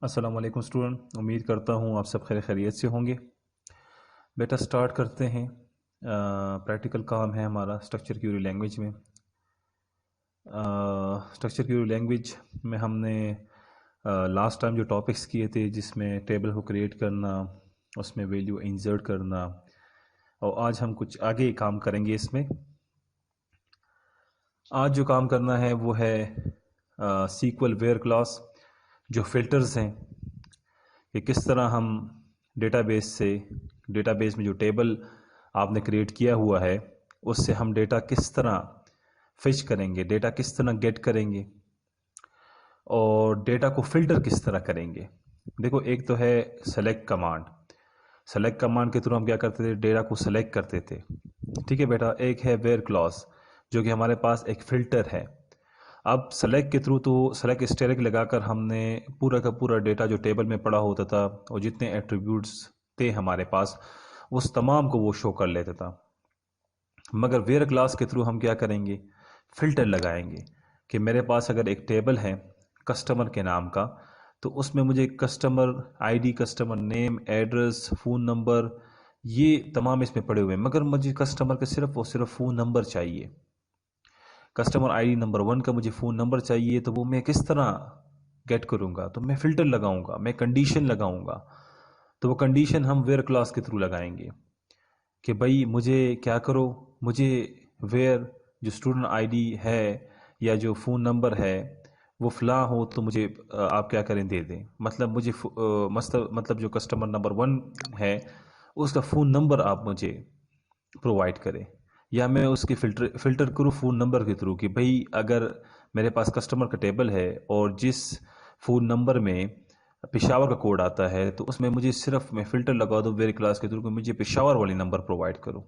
अस्सलाम वालेकुम स्टूडेंट, उम्मीद करता हूँ आप सब खैर खैरियत से होंगे। बेटा स्टार्ट करते हैं। प्रैक्टिकल काम है हमारा स्ट्रक्चर क्यूरी लैंग्वेज में। स्ट्रक्चर क्यूरी लैंग्वेज में हमने लास्ट टाइम जो टॉपिक्स किए थे, जिसमें टेबल को क्रिएट करना, उसमें वैल्यू इंसर्ट करना, और आज हम कुछ आगे काम करेंगे इसमें। आज जो काम करना है वो है सीक्वल वेयर क्लास, जो फिल्टर्स हैं कि किस तरह हम डेटाबेस में जो टेबल आपने क्रिएट किया हुआ है उससे हम डेटा किस तरह फिच करेंगे, डेटा किस तरह गेट करेंगे और डेटा को फिल्टर किस तरह करेंगे। देखो, एक तो है सेलेक्ट कमांड। सेलेक्ट कमांड के थ्रू हम क्या करते थे, डेटा को सेलेक्ट करते थे। ठीक है बेटा। एक है वेयर क्लॉज, जो कि हमारे पास एक फ़िल्टर है। अब सेलेक्ट के थ्रू तो सेलेक्ट स्टेरिक लगाकर हमने पूरा का पूरा डेटा जो टेबल में पड़ा होता था और जितने एट्रीब्यूट्स थे हमारे पास उस तमाम को वो शो कर लेता था। मगर वेयर क्लास के थ्रू हम क्या करेंगे, फ़िल्टर लगाएंगे कि मेरे पास अगर एक टेबल है कस्टमर के नाम का, तो उसमें मुझे customer ID, customer name, address, phone number, ये तमाम इसमें पड़े हुए हैं, मगर मुझे कस्टमर का सिर्फ और सिर्फ फ़ोन नंबर चाहिए। कस्टमर आईडी नंबर 1 का मुझे फ़ोन नंबर चाहिए, तो वो मैं किस तरह गेट करूँगा? तो मैं फ़िल्टर लगाऊंगा, मैं कंडीशन लगाऊंगा। तो वो कंडीशन हम वेयर क्लास के थ्रू लगाएंगे कि भाई मुझे क्या करो, मुझे वेयर जो स्टूडेंट आईडी है या जो फ़ोन नंबर है वो फ़लाँ हो, तो मुझे आप क्या करें, दे दें। मतलब मुझे मतलब जो कस्टमर नंबर 1 है उसका फ़ोन नंबर आप मुझे प्रोवाइड करें, या मैं उसकी फ़िल्टर करूँ फ़ोन नंबर के थ्रू कि भाई अगर मेरे पास कस्टमर का टेबल है और जिस फ़ोन नंबर में पेशावर का कोड आता है, तो उसमें मुझे सिर्फ मैं फ़िल्टर लगा दूँ वेरी क्लास के थ्रू कि मुझे पेशावर वाली नंबर प्रोवाइड करूँ।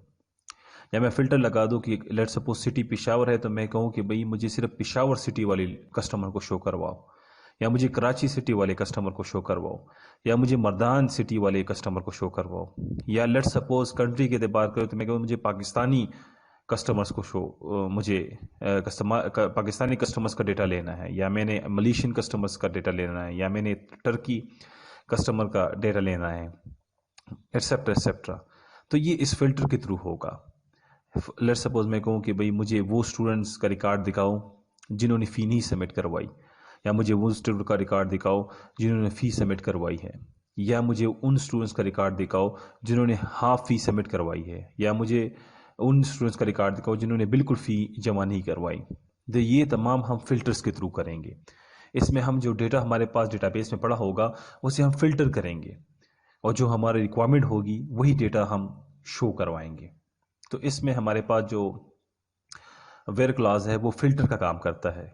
या मैं फ़िल्टर लगा दूँ कि लेट सपोज सिटी पेशावर है, तो मैं कहूँ कि भाई मुझे सिर्फ पेशावर सिटी वाली कस्टमर को शो करवाओ, या मुझे कराची सिटी वाले कस्टमर को शो करवाओ, या मुझे मर्दान सिटी वाले कस्टमर को शो करवाओ। या लेट सपोज कंट्री के बात करो तो मैं कहूँ मुझे पाकिस्तानी कस्टमर्स को मुझे पाकिस्तानी कस्टमर्स का डेटा लेना है, या मैंने मलेशियन कस्टमर्स का डेटा लेना है, या मैंने टर्की कस्टमर का डेटा लेना है, एट्सेट्रा एट्सेट्रा। तो ये इस फिल्टर के थ्रू होगा। लेट सपोज मैं कहूँ कि भाई मुझे वो स्टूडेंट्स का रिकॉर्ड दिखाओ जिन्होंने फ़ी नहीं सबमिट करवाई, या मुझे वो स्टूडेंट का रिकॉर्ड दिखाओ जिन्होंने फ़ी सबमिट करवाई है, या मुझे उन स्टूडेंट्स का रिकॉर्ड दिखाओ जिन्होंने हाफ फ़ी सबमिट करवाई है, या मुझे उन स्टूडेंट्स का रिकॉर्ड दिखाओ जिन्होंने बिल्कुल फ़ी जमा नहीं करवाई। तो ये तमाम हम फिल्टर्स के थ्रू करेंगे। इसमें हम जो डेटा हमारे पास डेटाबेस में पड़ा होगा उसे हम फिल्टर करेंगे, और जो हमारी रिक्वायरमेंट होगी वही डेटा हम शो करवाएंगे। तो इसमें हमारे पास जो वेयर क्लास है वो फिल्टर का काम करता है।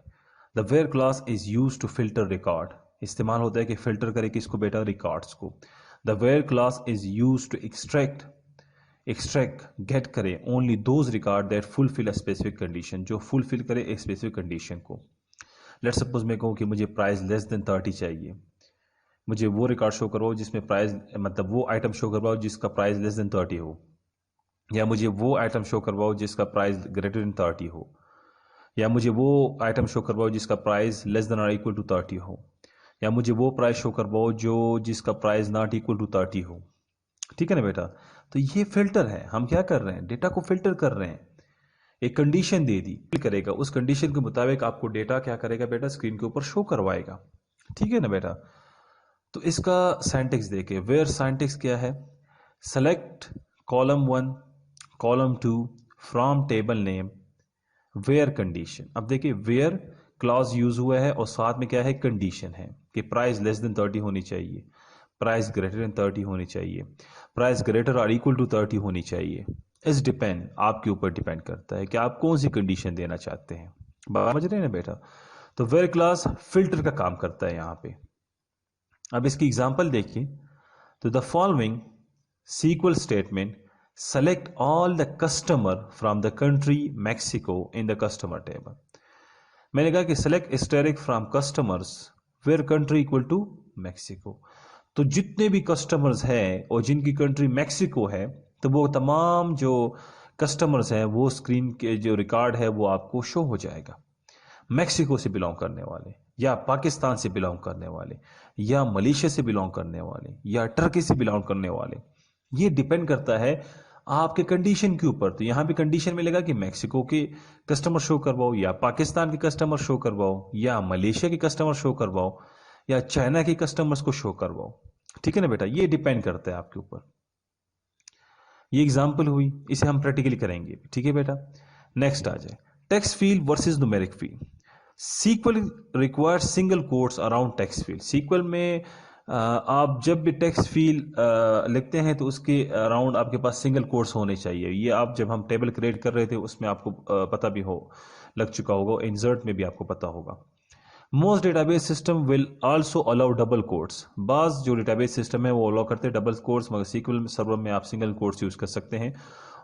The where class is use to filter record, इस्तेमाल होता है कि फिल्टर करे किसको बेटा, रिकॉर्ड्स को। The where class is use to extract get करे only those record that fulfil a specific condition, जो फुलफिल करे एक स्पेसिफिक कंडीशन को। लेट सपोज मैं कहूँ कि मुझे प्राइस लेस देन 30 चाहिए, मुझे वो रिकॉर्ड शो करवाओ जिसमें प्राइस, मतलब वो आइटम शो करवाओ जिसका प्राइस लेस देन 30 हो, या मुझे वो आइटम शो करवाओ जिसका प्राइस ग्रेटर देन 30 हो, या मुझे वो आइटम शो करवाओ जिसका प्राइस लेस देन और इक्वल टू 30 हो, या मुझे वो प्राइस शो करवाओ जो जिसका प्राइस नॉट इक्वल टू 30 हो। ठीक है ना बेटा। तो ये फिल्टर है, हम क्या कर रहे हैं, डेटा को फिल्टर कर रहे हैं। एक कंडीशन दे दी, करेगा उस कंडीशन के मुताबिक आपको डेटा क्या करेगा बेटा, स्क्रीन के ऊपर शो करवाएगा। ठीक है ना बेटा। तो इसका सिंटैक्स देखे, वेयर सिंटैक्स क्या है, select column 1 column 2 from table name where condition. अब देखिए वेयर क्लॉज यूज हुआ है और साथ में क्या है, कंडीशन है कि प्राइस लेस देन 30 होनी चाहिए, प्राइस ग्रेटर देन 30 होनी चाहिए, प्राइस ग्रेटर और इक्वल टू 30 होनी चाहिए। इस डिपेंड, आपके ऊपर डिपेंड करता है कि आप कौन सी कंडीशन देना चाहते हैं। बात समझ रहे हैं ना बेटा। तो वेयर क्लास फिल्टर का काम करता है यहाँ पे। अब इसकी एग्जांपल देखिए, तो the following SQL statement select all the customer from the country Mexico in the customer table। मैंने कहा कि select asterisk from customers where country equal to Mexico। तो जितने भी कस्टमर्स हैं और जिनकी कंट्री मैक्सिको है, तो वो तमाम जो कस्टमर्स हैं वो स्क्रीन के जो रिकॉर्ड है वो आपको शो हो जाएगा, मैक्सिको से बिलोंग करने वाले। या पाकिस्तान से बिलोंग करने वाले, या मलेशिया से बिलोंग करने वाले, या टर्की से बिलोंग करने वाले। ये डिपेंड करता है आपके कंडीशन के ऊपर। तो यहां भी कंडीशन मिलेगा कि मैक्सिको के कस्टमर शो करवाओ, या पाकिस्तान के कस्टमर शो करवाओ, या मलेशिया के कस्टमर शो करवाओ, या चाइना के कस्टमर्स को शो करवाओ। ठीक है ना बेटा, ये डिपेंड करता है आपके ऊपर। ये एग्जाम्पल हुई, इसे हम प्रैक्टिकली करेंगे। ठीक है बेटा, नेक्स्ट आ जाए, text field versus numeric field. SQL require single quotes around text field. SQL में आप जब भी टेक्स्ट फील्ड लिखते हैं तो उसके अराउंड आपके पास सिंगल कोट्स होने चाहिए। ये आप जब हम टेबल क्रिएट कर रहे थे उसमें आपको पता भी हो लग चुका होगा, इंसर्ट में भी आपको पता होगा। Most database system will also allow double quotes. बाज जो डेटाबेस सिस्टम है वो अलाउ करते हैं डबल कोट्स, मगर सीक्वल सर्वर में आप सिंगल कोट्स यूज कर सकते हैं।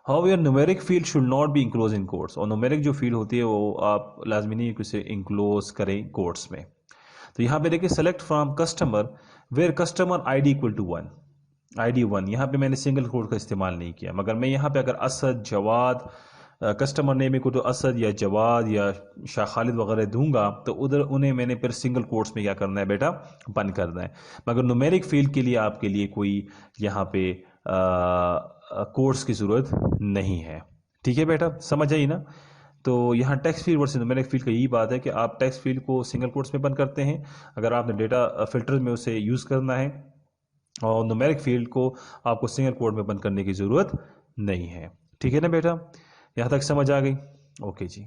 However numeric field should not be enclose in quotes. और न्यूमेरिक जो फील्ड होती है वो आप लाजमी नहीं है कि उसे इंक्लोज करें कोट्स में। तो यहाँ पे देखिए, select from customer where customer ID equal to 1, ID 1। यहाँ पे मैंने सिंगल कोट का इस्तेमाल नहीं किया, मगर मैं यहाँ पे अगर Asad, Jawad, customer name equal to Asad या जवाद या शाह खालिद वगैरह दूंगा तो उधर उन्हें मैंने फिर सिंगल कोट्स में क्या करना है बेटा, बंद करना है। मगर न्यूमेरिक फील्ड के लिए आपके लिए कोई यहाँ पे कोट्स की जरूरत नहीं है। ठीक है बेटा, समझ आई ना। तो यहाँ text field versus numeric field का यही बात है कि आप टेक्स्ट फील्ड को सिंगल कोट्स में बंद करते हैं अगर आपने डेटा फिल्टर में उसे यूज करना है, और न्यूमेरिक फील्ड को आपको सिंगल कोट में बंद करने की जरूरत नहीं है। ठीक है ना बेटा, यहां तक समझ आ गई? ओके जी,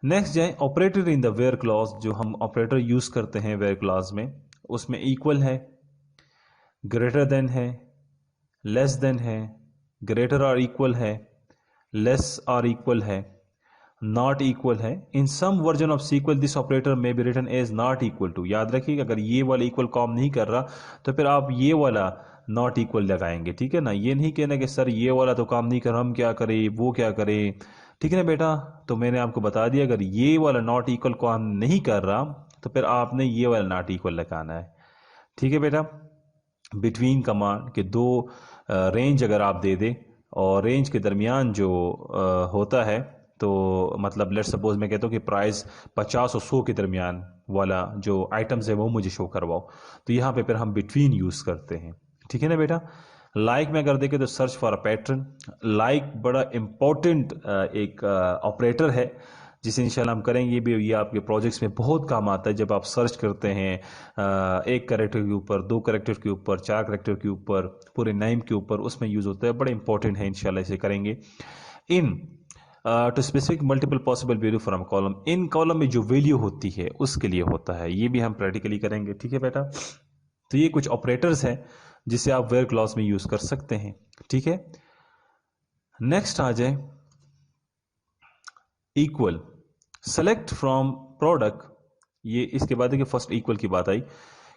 नेक्स्ट जाए, operator in the where clause. जो हम ऑपरेटर यूज करते हैं वेयर क्लॉज में, उसमें इक्वल है, ग्रेटर देन है, लेस देन है, ग्रेटर और इक्वल है, लेस और इक्वल है, नॉट इक्वल है। In some version of SQL this operator may be written as not equal to. याद रखिए, अगर ये वाला इक्वल काम नहीं कर रहा तो फिर आप ये वाला नॉट इक्वल लगाएंगे। ठीक है ना, ये नहीं कहना कि सर ये वाला तो काम नहीं कर रहा, हम क्या करें, वो क्या करें। ठीक है ना बेटा, तो मैंने आपको बता दिया, अगर ये वाला नॉट इक्वल काम नहीं कर रहा तो फिर आपने ये वाला नॉट इक्वल लगाना है। ठीक है बेटा, बिटवीन कमांड के दो रेंज अगर आप दे दे, और रेंज के दरमियान जो होता है, तो मतलब लेट्स सपोज मैं कहता हूँ कि प्राइस 50 और 100 के दरमियान वाला जो आइटम्स है वो मुझे शो करवाओ, तो यहाँ पे फिर हम बिटवीन यूज करते हैं। ठीक है ना बेटा। लाइक में अगर देखें तो search for a pattern. Like बड़ा इंपॉर्टेंट एक ऑपरेटर है जिसे इंशाल्लाह हम करेंगे भी। ये आपके प्रोजेक्ट्स में बहुत काम आता है जब आप सर्च करते हैं एक कैरेक्टर के ऊपर, दो कैरेक्टर के ऊपर, चार कैरेक्टर के ऊपर, पूरे नेम के ऊपर, उसमें यूज होता है। बड़ा इंपॉर्टेंट है, इंशाल्लाह इसे करेंगे। In to specific multiple possible value from column. इन कॉलम में जो वैल्यू होती है उसके लिए होता है, ये भी हम प्रैक्टिकली करेंगे। ठीक है बेटा, तो ये कुछ ऑपरेटर्स हैं जिसे आप वेयर क्लॉज में यूज कर सकते हैं। ठीक है, नेक्स्ट आ जाए, इक्वल। Select from product. ये इसके बाद देखिए फर्स्ट इक्वल की बात आई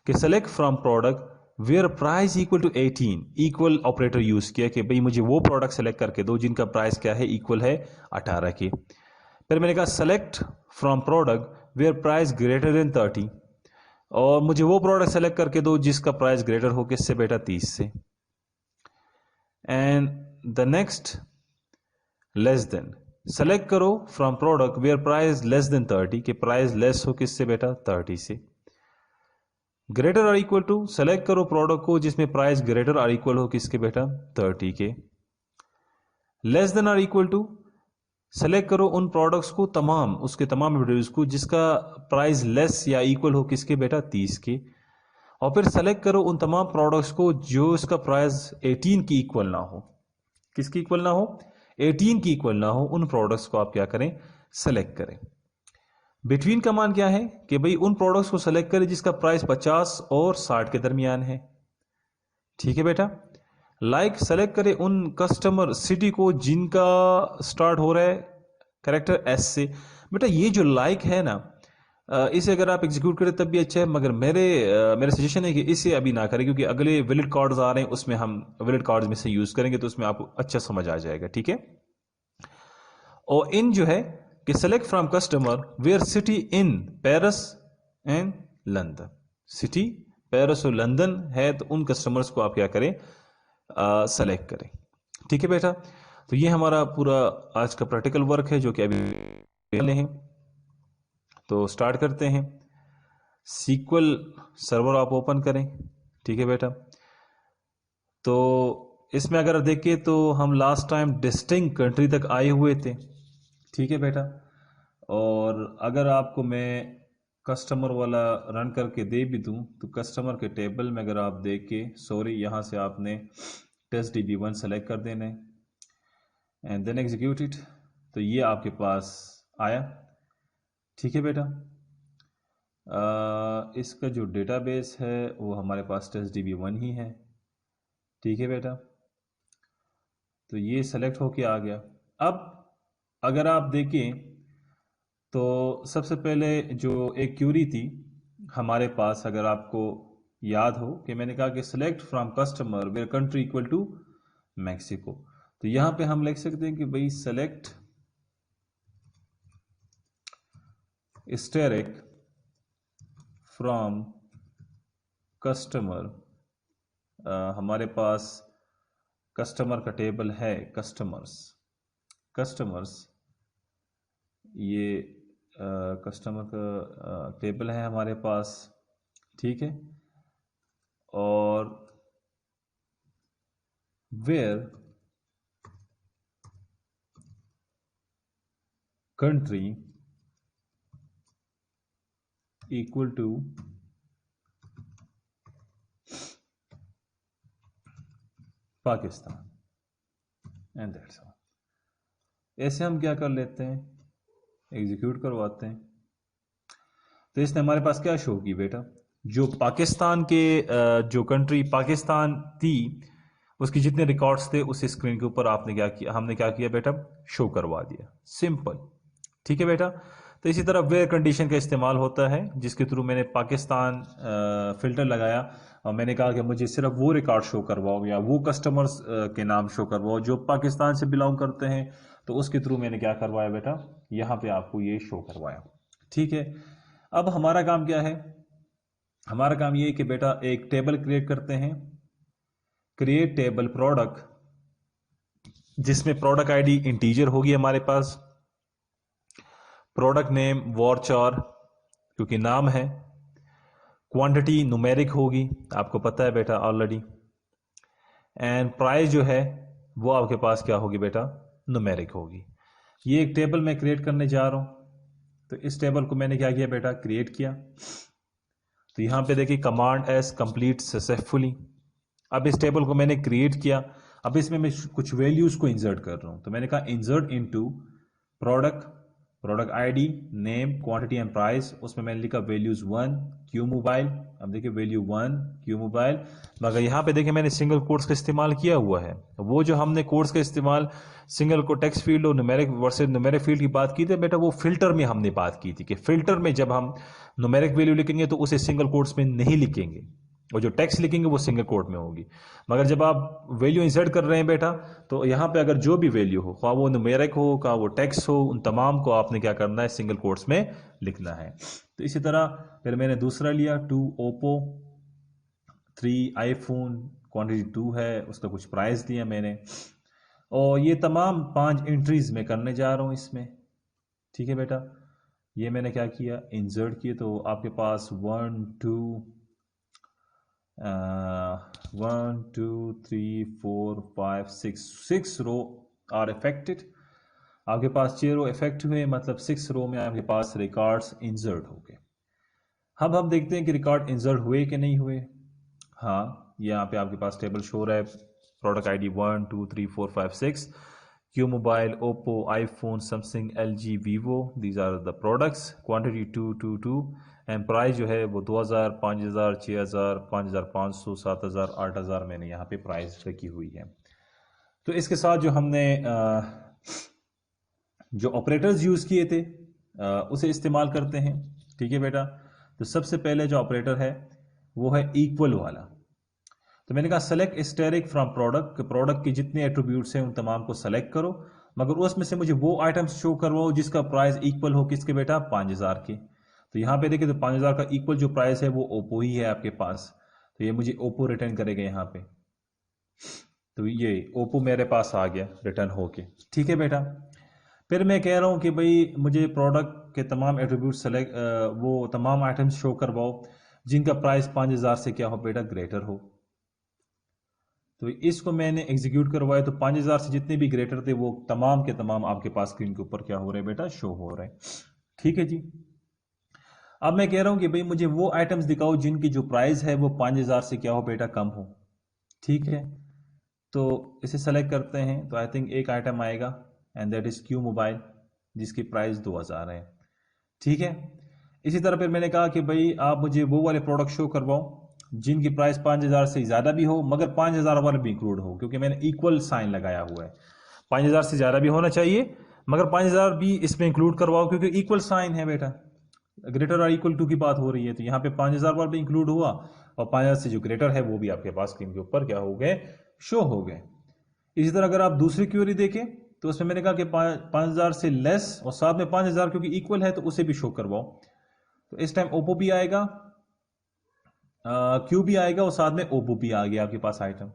कि select from product where price equal to 18। Equal operator use किया कि भाई मुझे वो प्रोडक्ट सेलेक्ट करके दो जिनका प्राइस क्या है, इक्वल है 18 के। फिर मैंने कहा select from product where price greater than 30, और मुझे वो प्रोडक्ट सेलेक्ट करके दो जिसका प्राइस ग्रेटर हो किससे बेटा, 30 से। And the next, less than. Select करो from product where price less than 30, के प्राइस लेस हो किससे बेटा, 30 से। ग्रेटर और इक्वल टू, सेलेक्ट करो प्रोडक्ट को जिसमें प्राइस ग्रेटर और इक्वल हो किसके बेटा, 30 के। लेस देन और इक्वल टू, सेलेक्ट करो उन प्रोडक्ट्स को, तमाम उसके तमाम प्रोड्यूस को जिसका प्राइस लेस या इक्वल हो किसके बेटा, 30 के। और फिर सेलेक्ट करो उन तमाम प्रोडक्ट्स को जो इसका प्राइस 18 की इक्वल ना हो। किसकी इक्वल ना हो, 18 की इक्वल ना हो। उन प्रोडक्ट्स को आप क्या करें, सेलेक्ट करें। बिटवीन का मान क्या है कि भाई उन प्रोडक्ट्स को सेलेक्ट करें जिसका प्राइस 50 और 60 के दरमियान है। ठीक है बेटा। लाइक सेलेक्ट करें उन कस्टमर सिटी को जिनका स्टार्ट हो रहा है कैरेक्टर एस से। बेटा ये जो लाइक है ना, इसे अगर आप एग्जीक्यूट करें तब भी अच्छा है, मगर मेरे सजेशन है कि इसे अभी ना करें, क्योंकि अगले वैलिड कार्ड्स आ रहे हैं उसमें हम वैलिड कार्ड्स में से यूज करेंगे तो उसमें आपको अच्छा समझ आ जाएगा। ठीक है। और इन जो है कि select from customer where city in Paris and London. City Paris और लंदन है तो उन कस्टमर्स को आप क्या करें, सेलेक्ट करें। ठीक है बेटा। तो ये हमारा पूरा आज का प्रैक्टिकल वर्क है जो कि अभी हैं। तो स्टार्ट करते हैं। सीक्वल सर्वर आप ओपन करें। ठीक है बेटा, तो इसमें अगर देखें तो हम लास्ट टाइम डिस्टिंक्ट कंट्री तक आए हुए थे। ठीक है बेटा, और अगर आपको मैं कस्टमर वाला रन करके दे भी दूं तो कस्टमर के टेबल में अगर आप देखे, सॉरी यहाँ से आपने टेस्ट DB1 सेलेक्ट कर देना है एंड देन एग्जीक्यूट इट, तो ये आपके पास आया। ठीक है बेटा, इसका जो डेटाबेस है वो हमारे पास टेस्ट DB1 ही है। ठीक है बेटा, तो ये सेलेक्ट होके आ गया। अब अगर आप देखें तो सबसे पहले जो एक क्यूरी थी हमारे पास, अगर आपको याद हो कि मैंने कहा कि select from customer where country equal to Mexico, तो यहां पे हम लिख सकते हैं कि भाई सेलेक्ट स्टेरिक फ्रॉम कस्टमर, हमारे पास कस्टमर का टेबल है, कस्टमर्स ये कस्टमर का टेबल है हमारे पास। ठीक है, और where country equal to Pakistan and that's all. ऐसे हम क्या कर लेते हैं, एग्जीक्यूट करवाते हैं, तो इसने हमारे पास क्या शो की बेटा, जो पाकिस्तान के जो कंट्री पाकिस्तान थी उसकी जितने रिकॉर्ड्स थे उस स्क्रीन के ऊपर आपने क्या किया, हमने क्या किया बेटा, शो करवा दिया, सिंपल। ठीक है बेटा, तो इसी तरह वेयर कंडीशन का इस्तेमाल होता है जिसके थ्रू मैंने पाकिस्तान फिल्टर लगाया और मैंने कहा कि मुझे सिर्फ वो रिकॉर्ड शो करवाओ या वो कस्टमर्स के नाम शो करवाओ जो पाकिस्तान से बिलोंग करते हैं, तो उसके थ्रू मैंने क्या करवाया बेटा, यहाँ पे आपको ये शो करवाया। ठीक है, अब हमारा काम क्या है, हमारा काम ये है कि बेटा एक टेबल क्रिएट करते हैं, क्रिएट टेबल प्रोडक्ट, जिसमें प्रोडक्ट आईडी इंटीजर होगी हमारे पास, प्रोडक्ट नेम वॉरचार क्योंकि नाम है, क्वांटिटी न्यूमेरिक होगी, आपको पता है बेटा ऑलरेडी, एंड प्राइस जो है वो आपके पास क्या होगी बेटा, न्यूमेरिक होगी। ये एक टेबल मैं क्रिएट करने जा रहा हूं, तो इस टेबल को मैंने क्या किया बेटा, क्रिएट किया। तो यहां पे देखिए कमांड एस कंप्लीट सक्सेसफुली। अब इस टेबल को मैंने क्रिएट किया, अब इसमें मैं कुछ वैल्यूज को इंसर्ट कर रहा हूं, तो मैंने कहा insert into product, product ID, name, quantity and price, उसमें मैंने लिखा वैल्यूज 1 क्यू मोबाइल। अब देखिए वैल्यू 1 क्यू मोबाइल, मगर यहाँ पे देखिए मैंने सिंगल कोट्स का इस्तेमाल किया हुआ है। वो जो हमने कोट्स का इस्तेमाल सिंगल को टेक्स्ट फील्ड और न्यूमेरिक वर्सेस न्यूमेरिक फील्ड की बात की थी बेटा, वो फिल्टर में हमने बात की थी कि फिल्टर में जब हम न्यूमेरिक वैल्यू लिखेंगे तो उसे सिंगल कोट्स में नहीं लिखेंगे, और जो टेक्स्ट लिखेंगे वो सिंगल कोट में होगी। मगर जब आप वैल्यू इंसर्ट कर रहे हैं बेटा, तो यहाँ पे अगर जो भी वैल्यू हो, क्या वो न्यूमेरिक हो, क्या वो टेक्स्ट हो, उन तमाम को आपने क्या करना है, सिंगल कोट्स में लिखना है। तो इसी तरह फिर मैंने दूसरा लिया 2 ओप्पो, 3 आईफोन, क्वांटिटी 2 है, उसका कुछ प्राइस दिया मैंने, और ये तमाम 5 एंट्रीज मैं करने जा रहा हूँ इसमें। ठीक है बेटा, ये मैंने क्या किया, इंसर्ट किए, तो आपके पास 1 2 1 2 3 4 5 6 रो आर इफेक्टेड। आपके पास 6 रो इफेक्ट हुए, मतलब 6 रो में आपके पास रिकॉर्ड्स इंसर्ट हो गए। अब हम देखते हैं कि रिकॉर्ड इंसर्ट हुए कि नहीं हुए। हाँ, यहाँ पे आपके पास टेबल शो रहा है, product ID 1 2 3 4 5 6, Q mobile, Oppo, iPhone, Samsung, LG, Vivo, these are the products, quantity 2 2 2, and price जो है वो 2000, 5000, 6000, 5500, 7000, 8000 मैंने यहाँ पे प्राइस रखी हुई है। तो इसके साथ जो हमने जो ऑपरेटर्स यूज़ किए थे उसे इस्तेमाल करते हैं। ठीक है बेटा, तो सबसे पहले जो ऑपरेटर है वो है इक्वल वाला। तो मैंने कहा select steric from product, product के जितने एट्रीब्यूट्स हैं उन तमाम को सेलेक्ट करो, मगर उसमें से मुझे वो आइटम्स शो करवाओ जिसका प्राइस इक्वल हो किसके बेटा, 5000 के। तो यहाँ पे देखिए, तो 5000 का इक्वल जो प्राइस है वो ओप्पो ही है आपके पास, तो ये मुझे ओप्पो रिटर्न करेगा यहाँ पे। तो ये ओप्पो मेरे पास आ गया रिटर्न होके। ठीक है बेटा, फिर मैं कह रहा हूँ कि भाई मुझे प्रोडक्ट के तमाम एट्रीब्यूट सेलेक्ट, वो तमाम आइटम्स शो करवाओ जिनका प्राइस 5000 से क्या हो बेटा ग्रेटर हो। तो इसको मैंने एग्जीक्यूट करवाया तो 5000 से जितने भी ग्रेटर थे वो तमाम के तमाम आपके पास स्क्रीन के ऊपर क्या हो रहे हैं बेटा, शो हो रहे हैं। ठीक है जी। अब मैं कह रहा हूं कि भाई मुझे वो आइटम्स दिखाओ जिनकी जो प्राइस है वो 5000 से क्या हो बेटा कम हो। ठीक है, तो इसे सेलेक्ट करते हैं तो आई थिंक एक आइटम आएगा and that is Q mobile जिसकी प्राइस 2000 है। ठीक है, इसी तरह फिर मैंने कहा कि भाई आप मुझे वो वाले प्रोडक्ट शो करवाओ जिनकी प्राइस 5000 से ज़्यादा भी हो मगर 5000 वाले भी इंक्लूड हो, क्योंकि मैंने इक्वल साइन लगाया हुआ है। 5000 से ज़्यादा भी होना चाहिए मगर 5000 भी इसमें इंक्लूड करवाओ क्योंकि इक्वल साइन है बेटा, ग्रेटर और इक्वल टू की बात हो रही है। तो यहाँ पे 5000 वाला भी इंक्लूड हुआ और 5000 से जो ग्रेटर है वो भी आपके पास स्क्रीन के ऊपर क्या हो गए, शो हो गए। इसी तरह अगर आप दूसरी क्वेरी देखें तो उसमें मैंने कहा कि 5000 से लेस और साथ में 5000 क्योंकि इक्वल है तो उसे भी शो करवाओ। तो इस टाइम ओप्पो भी आएगा, क्यू भी आएगा और साथ में ओप्पो भी आ गया आपके पास आइटम।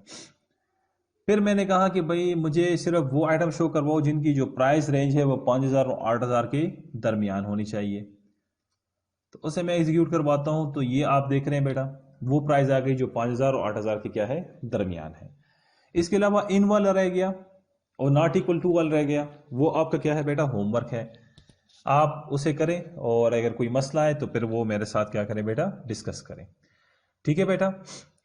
फिर मैंने कहा कि भाई मुझे सिर्फ वो आइटम शो करवाओ जिनकी जो प्राइस रेंज है वो 5000 और 8000 के दरमियान होनी चाहिए। तो उसे मैं एग्जीक्यूट करवाता हूं तो ये आप देख रहे हैं बेटा वो प्राइस आ गई जो 5000 और 8000 के क्या है दरमियान है। इसके अलावा इन वाला रह गया और नॉट इक्वल टू वाला रह गया, वो आपका क्या है बेटा होमवर्क है, आप उसे करें और अगर कोई मसला है तो फिर वो मेरे साथ क्या करें बेटा, डिस्कस करें। ठीक है बेटा,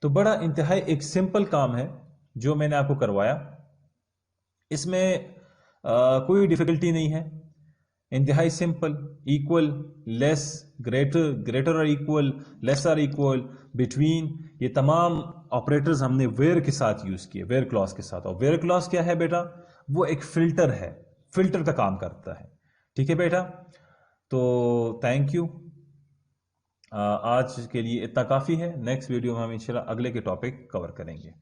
तो बड़ा इंतहाई एक सिंपल काम है जो मैंने आपको करवाया, इसमें कोई डिफिकल्टी नहीं है, इंतहाई simple. Equal, less, greater, greater और इक्वल, लेस और इक्वल, बिटवीन, ये तमाम ऑपरेटर्स हमने वेयर के साथ यूज किए, वेयर क्लॉज के साथ। और वेयर क्लॉज क्या है बेटा, वो एक फिल्टर है, फिल्टर का काम करता है। ठीक है बेटा, तो थैंक यू, आज के लिए इतना काफी है। नेक्स्ट वीडियो में हम इंशाल्लाह अगले के टॉपिक कवर करेंगे।